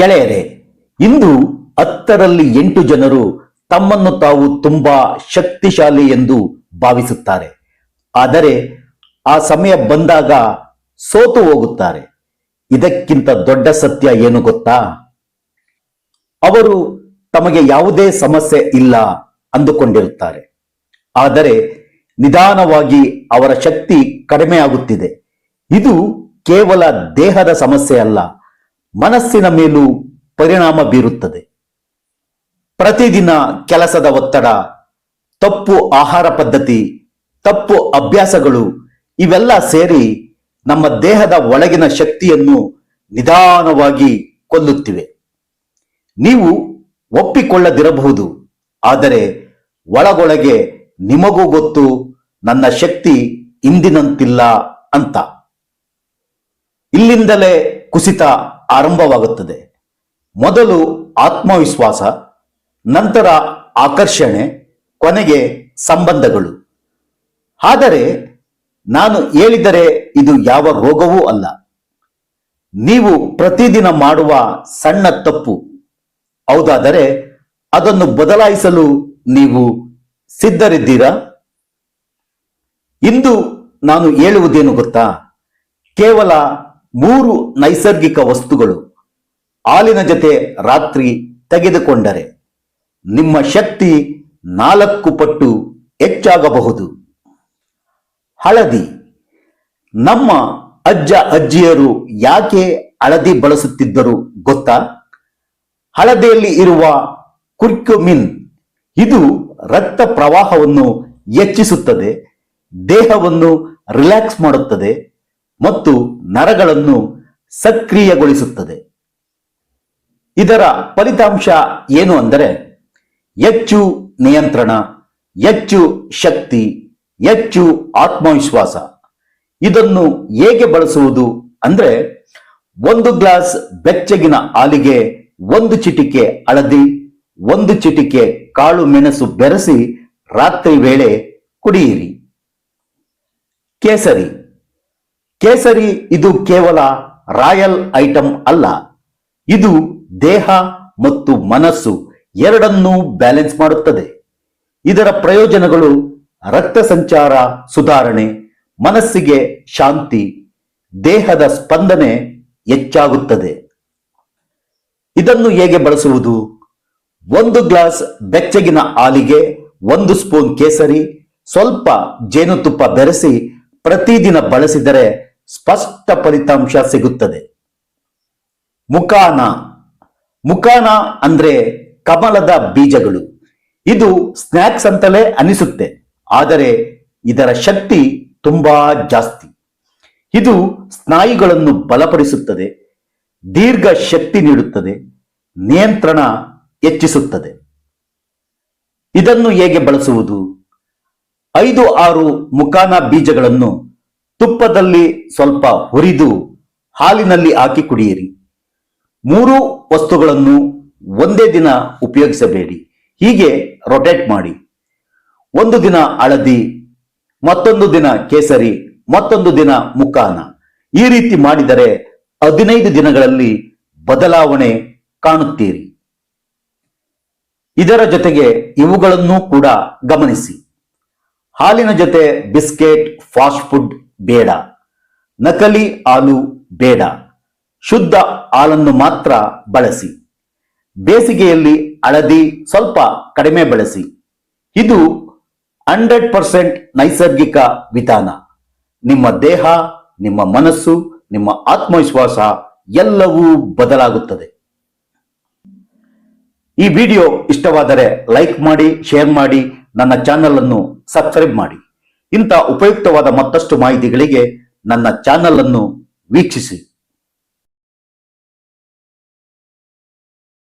ಗೆಳೆಯರೇ, ಇಂದು 10ರಲ್ಲಿ 8 ಜನರು ತಮ್ಮನ್ನು ತಾವು ತುಂಬಾ ಶಕ್ತಿಶಾಲಿ ಎಂದು ಭಾವಿಸುತ್ತಾರೆ. ಆದರೆ ಆ ಸಮಯ ಬಂದಾಗ ಸೋತು ಹೋಗುತ್ತಾರೆ. ಇದಕ್ಕಿಂತ ದೊಡ್ಡ ಸತ್ಯ ಏನು ಗೊತ್ತಾ? ಅವರು ತಮಗೆ ಯಾವುದೇ ಸಮಸ್ಯೆ ಇಲ್ಲ ಅಂದುಕೊಂಡಿರುತ್ತಾರೆ. ಆದರೆ ನಿಧಾನವಾಗಿ ಅವರ ಶಕ್ತಿ ಕಡಿಮೆ ಆಗುತ್ತಿದೆ. ಇದು ಕೇವಲ ದೇಹದ ಸಮಸ್ಯೆ ಅಲ್ಲ, ಮನಸ್ಸಿನ ಮೇಲೂ ಪರಿಣಾಮ ಬೀರುತ್ತದೆ. ಪ್ರತಿದಿನ ಕೆಲಸದ ಒತ್ತಡ, ತಪ್ಪು ಆಹಾರ ಪದ್ಧತಿ, ತಪ್ಪು ಅಭ್ಯಾಸಗಳು ಇವೆಲ್ಲ ಸೇರಿ ನಮ್ಮ ದೇಹದ ಒಳಗಿನ ಶಕ್ತಿಯನ್ನು ನಿಧಾನವಾಗಿ ಕೊಲ್ಲುತ್ತಿವೆ. ನೀವು ಒಪ್ಪಿಕೊಳ್ಳದಿರಬಹುದು, ಆದರೆ ಒಳಗೊಳಗೆ ನಿಮಗೂ ಗೊತ್ತು ನನ್ನ ಶಕ್ತಿ ಇಂದಿನಂತಿಲ್ಲ ಅಂತ. ಇಲ್ಲಿಂದಲೇ ಕುಸಿತ ಆರಂಭವಾಗುತ್ತದೆ. ಮೊದಲು ಆತ್ಮವಿಶ್ವಾಸ, ನಂತರ ಆಕರ್ಷಣೆ, ಕೊನೆಗೆ ಸಂಬಂಧಗಳು. ಆದರೆ ನಾನು ಹೇಳಿದರೆ ಇದು ಯಾವ ರೋಗವೂ ಅಲ್ಲ. ನೀವು ಪ್ರತಿದಿನ ಮಾಡುವ ಸಣ್ಣ ತಪ್ಪು. ಹೌದಾದರೆ ಅದನ್ನು ಬದಲಾಯಿಸಲು ನೀವು ಸಿದ್ಧರಿದ್ದೀರಾ? ಇಂದು ನಾನು ಹೇಳುವುದೇನು ಗೊತ್ತಾ? ಕೇವಲ 3 ನೈಸರ್ಗಿಕ ವಸ್ತುಗಳು ಹಾಲಿನ ಜೊತೆ ರಾತ್ರಿ ತೆಗೆದುಕೊಂಡರೆ ನಿಮ್ಮ ಶಕ್ತಿ 4 ಪಟ್ಟು ಹೆಚ್ಚಾಗಬಹುದು. ಹಳದಿ. ನಮ್ಮ ಅಜ್ಜ ಅಜ್ಜಿಯರು ಯಾಕೆ ಹಳದಿ ಬಳಸುತ್ತಿದ್ದರು ಗೊತ್ತಾ? ಹಳದಿಯಲ್ಲಿ ಇರುವ ಕುರ್ಕ್ಯುಮಿನ್ ಇದು ರಕ್ತ ಪ್ರವಾಹವನ್ನು ಹೆಚ್ಚಿಸುತ್ತದೆ, ದೇಹವನ್ನು ರಿಲ್ಯಾಕ್ಸ್ ಮಾಡುತ್ತದೆ ಮತ್ತು ನರಗಳನ್ನು ಸಕ್ರಿಯಗೊಳಿಸುತ್ತದೆ. ಇದರ ಫಲಿತಾಂಶ ಏನು ಅಂದರೆ ಹೆಚ್ಚು ನಿಯಂತ್ರಣ, ಹೆಚ್ಚು ಶಕ್ತಿ, ಹೆಚ್ಚು ಆತ್ಮವಿಶ್ವಾಸ. ಇದನ್ನು ಹೇಗೆ ಬಳಸುವುದು ಅಂದ್ರೆ, 1 ಗ್ಲಾಸ್ ಬೆಚ್ಚಗಿನ ಹಾಲಿಗೆ 1 ಚಿಟಿಕೆ ಹಳದಿ, 1 ಚಿಟಿಕೆ ಕಾಳು ಮೆಣಸು ಬೆರೆಸಿ ರಾತ್ರಿ ವೇಳೆ ಕುಡಿಯಿರಿ. ಕೇಸರಿ. ಕೇಸರಿ ಇದು ಕೇವಲ ರಾಯಲ್ ಐಟಮ್ ಅಲ್ಲ, ಇದು ದೇಹ ಮತ್ತು ಮನಸ್ಸು ಎರಡನ್ನೂ ಬ್ಯಾಲೆನ್ಸ್ ಮಾಡುತ್ತದೆ. ಇದರ ಪ್ರಯೋಜನಗಳು ರಕ್ತ ಸಂಚಾರ ಸುಧಾರಣೆ, ಮನಸ್ಸಿಗೆ ಶಾಂತಿ, ದೇಹದ ಸ್ಪಂದನೆ ಹೆಚ್ಚಾಗುತ್ತದೆ. ಇದನ್ನು ಹೇಗೆ ಬಳಸುವುದು? 1 ಗ್ಲಾಸ್ ಬೆಚ್ಚಗಿನ ಹಾಲಿಗೆ 1 ಸ್ಪೂನ್ ಕೇಸರಿ, ಸ್ವಲ್ಪ ಜೇನುತುಪ್ಪ ಬೆರೆಸಿ ಪ್ರತಿದಿನ ಬಳಸಿದರೆ ಸ್ಪಷ್ಟ ಫಲಿತಾಂಶ ಸಿಗುತ್ತದೆ. ಮುಕಾನ. ಮುಕಾನ ಅಂದ್ರೆ ಕಮಲದ ಬೀಜಗಳು. ಇದು ಸ್ನ್ಯಾಕ್ಸ್ ಅಂತಲೇ ಅನಿಸುತ್ತೆ, ಆದರೆ ಇದರ ಶಕ್ತಿ ತುಂಬಾ ಜಾಸ್ತಿ. ಇದು ಸ್ನಾಯುಗಳನ್ನು ಬಲಪಡಿಸುತ್ತದೆ, ದೀರ್ಘ ಶಕ್ತಿ ನೀಡುತ್ತದೆ, ನಿಯಂತ್ರಣ ಹೆಚ್ಚಿಸುತ್ತದೆ. ಇದನ್ನು ಹೇಗೆ ಬಳಸುವುದು? 5-6 ಮುಕಾನ ಬೀಜಗಳನ್ನು ತುಪ್ಪದಲ್ಲಿ ಸ್ವಲ್ಪ ಹುರಿದು ಹಾಲಿನಲ್ಲಿ ಹಾಕಿ ಕುಡಿಯಿರಿ. 3 ವಸ್ತುಗಳನ್ನು ಒಂದೇ ದಿನ ಉಪಯೋಗಿಸಬೇಡಿ, ಹೀಗೆ ರೊಟೇಟ್ ಮಾಡಿ. 1 ದಿನ ಹಳದಿ, ಮತ್ತೊಂದು ದಿನ ಕೇಸರಿ, ಮತ್ತೊಂದು ದಿನ ಮುಕಾನ. ಈ ರೀತಿ ಮಾಡಿದರೆ 15 ದಿನಗಳಲ್ಲಿ ಬದಲಾವಣೆ ಕಾಣುತ್ತೀರಿ. ಇದರ ಜೊತೆಗೆ ಇವುಗಳನ್ನು ಕೂಡ ಗಮನಿಸಿ. ಹಾಲಿನ ಜೊತೆ ಬಿಸ್ಕೆಟ್, ಫಾಸ್ಟ್ ಫುಡ್ ಬೇಡ, ನಕಲಿ ಹಾಲು ಬೇಡ, ಶುದ್ಧ ಹಾಲನ್ನು ಮಾತ್ರ ಬಳಸಿ. ಬೇಸಿಗೆಯಲ್ಲಿ ಹಳದಿ ಸ್ವಲ್ಪ ಕಡಿಮೆ ಬಳಸಿ. ಇದು 100% ನೈಸರ್ಗಿಕ ವಿಧಾನ. ನಿಮ್ಮ ದೇಹ, ನಿಮ್ಮ ಮನಸ್ಸು, ನಿಮ್ಮ ಆತ್ಮವಿಶ್ವಾಸ ಎಲ್ಲವೂ ಬದಲಾಗುತ್ತದೆ. ಈ ವಿಡಿಯೋ ಇಷ್ಟವಾದರೆ ಲೈಕ್ ಮಾಡಿ, ಶೇರ್ ಮಾಡಿ, ನನ್ನ ಚಾನೆಲ್ ಅನ್ನು ಸಬ್ಸ್ಕ್ರೈಬ್ ಮಾಡಿ. ಇಂಥ ಉಪಯುಕ್ತವಾದ ಮತ್ತಷ್ಟು ಮಾಹಿತಿಗಳಿಗೆ ನನ್ನ ಚಾನೆಲ್ ಅನ್ನು ವೀಕ್ಷಿಸಿ.